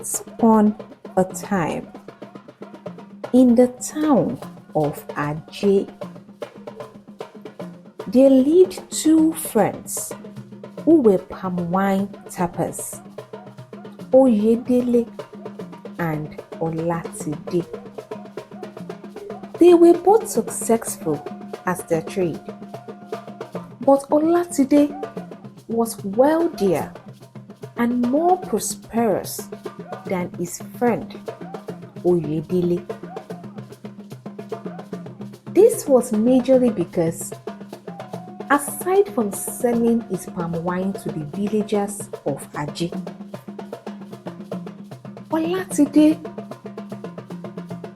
Once upon a time, in the town of Ajay, there lived two friends who were palm wine tappers, Oyedele and Olatide. They were both successful at their trade, but Olatide was wealthier and more prosperous than his friend Oyedele. This was majorly because, aside from selling his palm wine to the villagers of Ajay, Olatide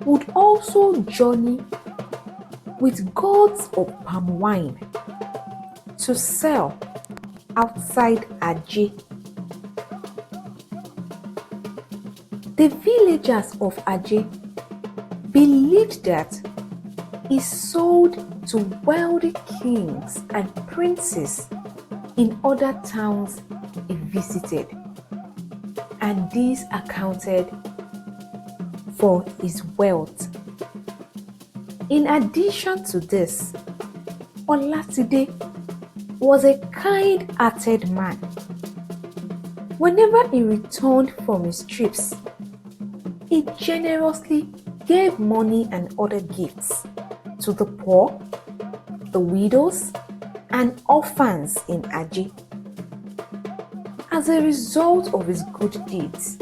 would also journey with gourds of palm wine to sell outside Ajay. The villagers of Ajay believed that he sold to wealthy kings and princes in other towns he visited, and these accounted for his wealth. In addition to this, Olatide was a kind-hearted man. Whenever he returned from his trips, he generously gave money and other gifts to the poor, the widows, and orphans in Ajay. As a result of his good deeds,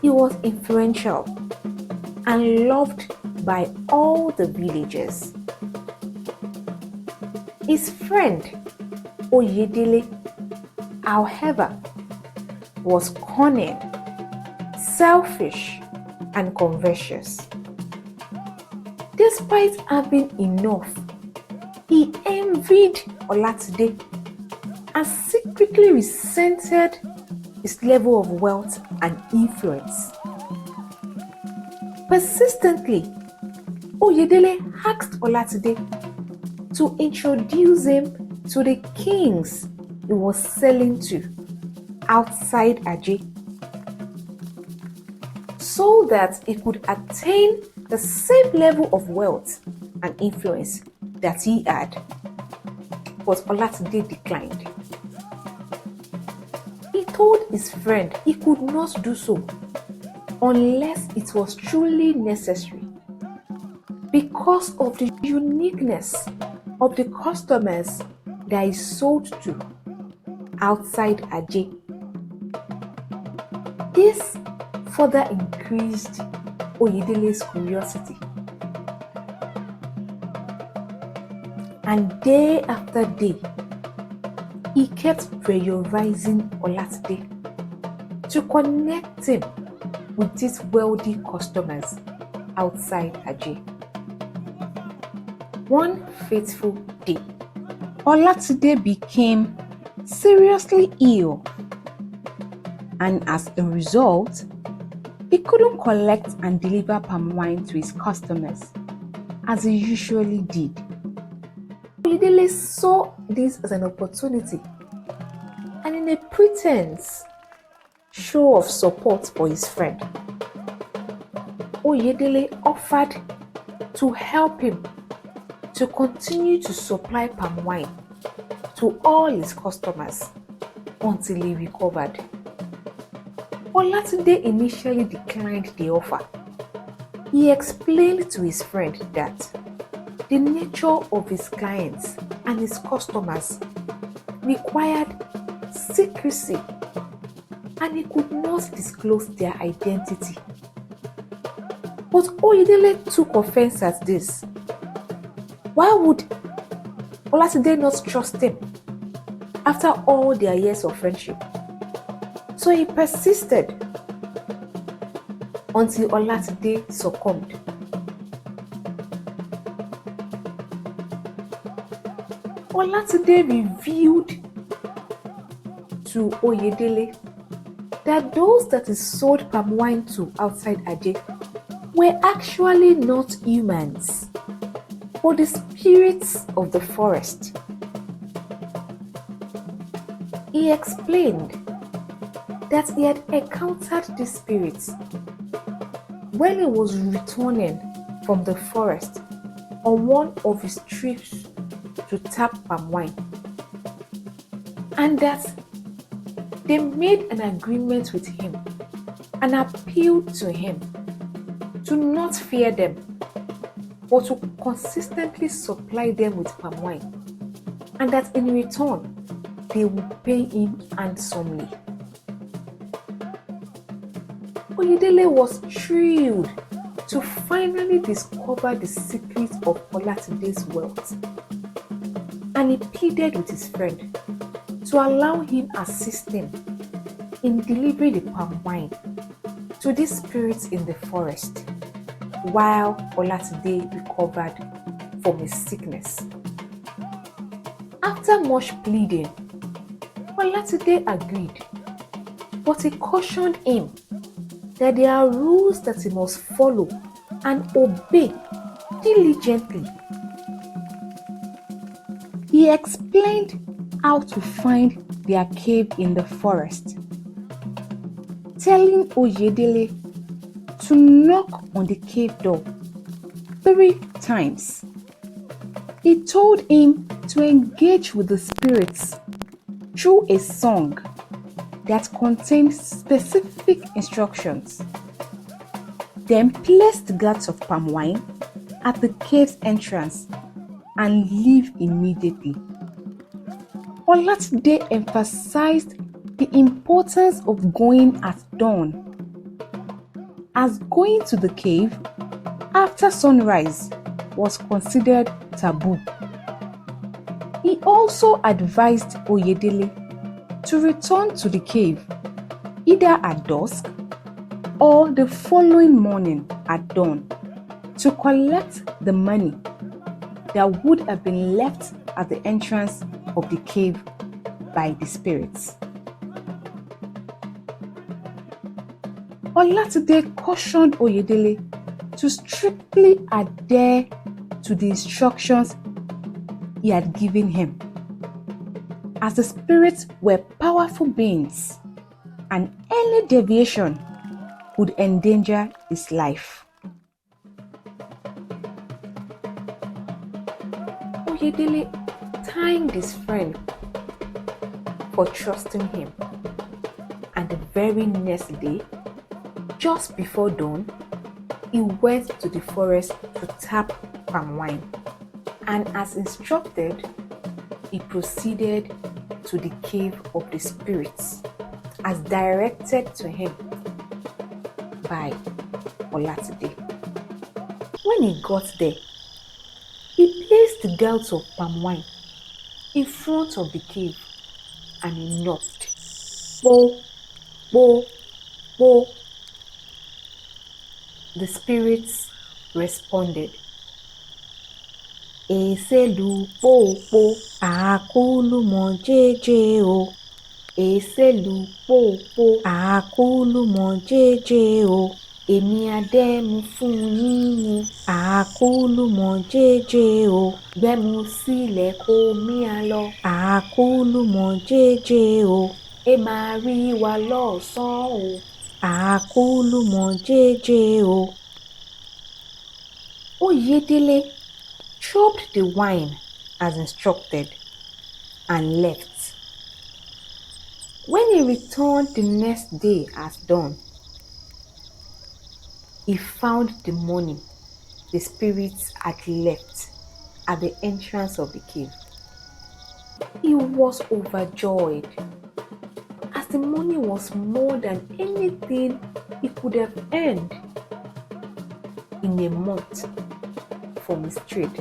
he was influential and loved by all the villagers. His friend Oyedele, however, was cunning, selfish, and covetous. Despite having enough, he envied Olatide and secretly resented his level of wealth and influence. Persistently, Oyedele asked Olatide to introduce him to the kings he was selling to outside Ajay, so that he could attain the same level of wealth and influence that he had. But Olatide declined. He told his friend he could not do so unless it was truly necessary, because of the uniqueness of the customers that he sold to outside Ajay. This further increased Oyedele's curiosity, and day after day, he kept pressurizing Olatide to connect him with these wealthy customers outside Ajay. One fateful day, Olatide became seriously ill, and as a result, he couldn't collect and deliver palm wine to his customers as he usually did. Oyedele saw this as an opportunity, and in a pretense show of support for his friend, Oyedele offered to help him to continue to supply palm wine to all his customers until he recovered. Olatide initially declined the offer. He explained to his friend that the nature of his clients and his customers required secrecy, and he could not disclose their identity. But Oyedele took offense at this. Why would Olatide not trust him after all their years of friendship? So he persisted until Olatide succumbed. Olatide revealed to Oyedele that those that he sold palm wine to outside Ajay were actually not humans, but the spirits of the forest. He explained that he had encountered these spirits when he was returning from the forest on one of his trips to tap palm wine, and that they made an agreement with him and appealed to him to not fear them, but to consistently supply them with palm wine, and that in return they would pay him handsomely. Oyedele was thrilled to finally discover the secret of Olatide's wealth, and he pleaded with his friend to allow him assist him in delivering the palm wine to these spirits in the forest while Olatide recovered from his sickness. After much pleading, Olatide agreed, but he cautioned him that there are rules that he must follow and obey diligently. He explained how to find their cave in the forest, telling Oyedele to knock on the cave door 3 times. He told him to engage with the spirits through a song that contained specific instructions. Then place the glass of palm wine at the cave's entrance and leave immediately. Olatide emphasized the importance of going at dawn, as going to the cave after sunrise was considered taboo. He also advised Oyedele to return to the cave either at dusk or the following morning at dawn to collect the money that would have been left at the entrance of the cave by the spirits. Olatide cautioned Oyedele to strictly adhere to the instructions he had given him, as the spirits were powerful beings and any deviation would endanger his life. Oyedele thanked his friend for trusting him, and the very next day, just before dawn, he went to the forest to tap palm wine, and as instructed, he proceeded to the cave of the spirits as directed to him by Olatide. When he got there, he placed the gallons of palm wine in front of the cave and he knocked. Bo, bo, bo. The spirits responded. Eselu po po, akulu mo jeje o. Eselu po po, akulu mo jeje o. Èmi adẹ́mu fún yín mu, àkúlù mọ̀ jẹ́jẹ́ o. Gbẹ́mu sílẹ̀ kó mí a lọ, àkúlù mọ̀ jẹ́jẹ́ o. Ẹ máa rí wa lọ́sàn-án o, àkúlù mọ̀ jẹ́jẹ́ o. Oyedele chopped the wine as instructed and left. When he returned the next day at dawn, he found the money the spirits had left at the entrance of the cave. He was overjoyed, as the money was more than anything he could have earned in a month from his trade.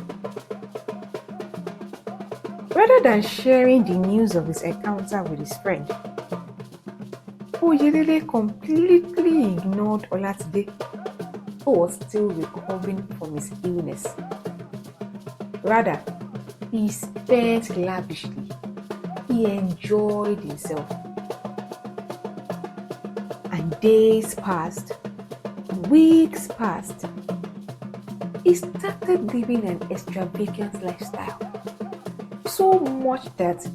Rather than sharing the news of his encounter with his friend, Oyedele completely ignored Olatide, who was still recovering from his illness. Rather, he spent lavishly. He enjoyed himself. And days passed, weeks passed. He started living an extravagant lifestyle, so much that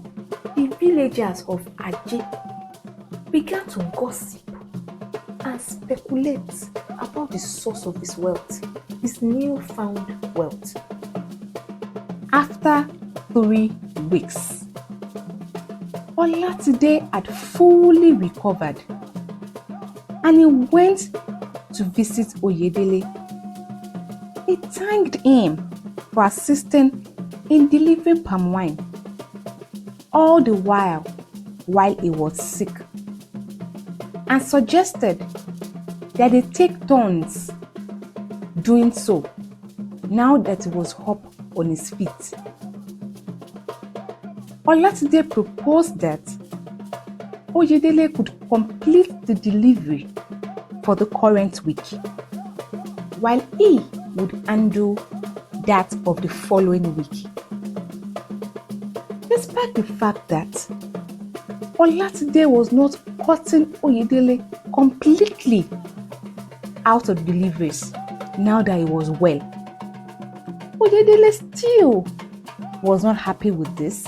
the villagers of Aje began to gossip and speculate about the source of his wealth, his newfound wealth. After 3 weeks, Olatide had fully recovered and he went to visit Oyedele. He thanked him for assisting in delivering palm wine, all the while he was sick, and suggested that they take turns doing so now that he was up on his feet. Olatide proposed that Oyedele could complete the delivery for the current week, while he would handle that of the following week. Despite the fact that Olatide was not cutting Oyedele completely out of deliveries now that he was well, Oyedele still was not happy with this.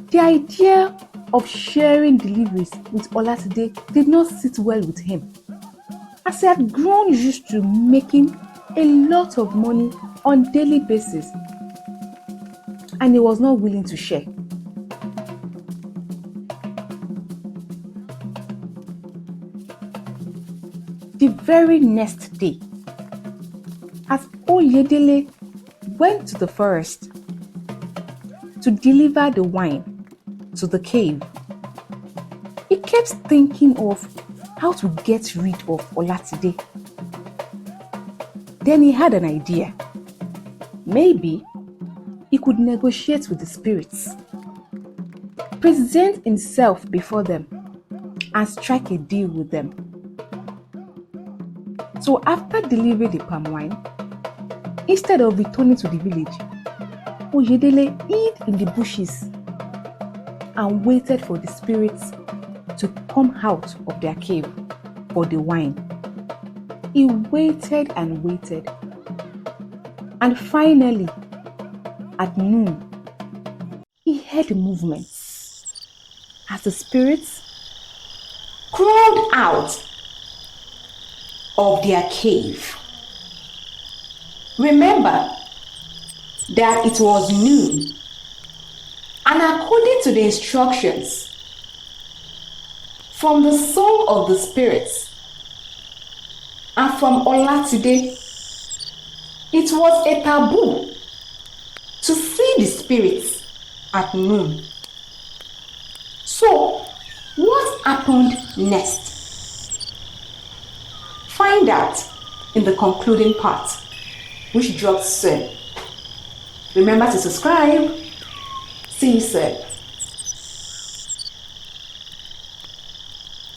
The idea of sharing deliveries with Olatide did not sit well with him, as he had grown used to making a lot of money on a daily basis, and he was not willing to share. The very next day, as Oyedele went to the forest to deliver the wine to the cave, he kept thinking of how to get rid of Olatide. Then he had an idea. Maybe he could negotiate with the spirits, present himself before them, and strike a deal with them. So after delivering the palm wine, instead of returning to the village, Oyedele hid in the bushes and waited for the spirits to come out of their cave for the wine. He waited and waited, and finally, at noon, he heard movements as the spirits crawled out of their cave. Remember that it was noon, and according to the instructions from the song of the spirits and from Olatide, it was a taboo to see the spirits at noon. So, what happened next? Find out in the concluding part, which drops soon. Remember to subscribe. See you soon.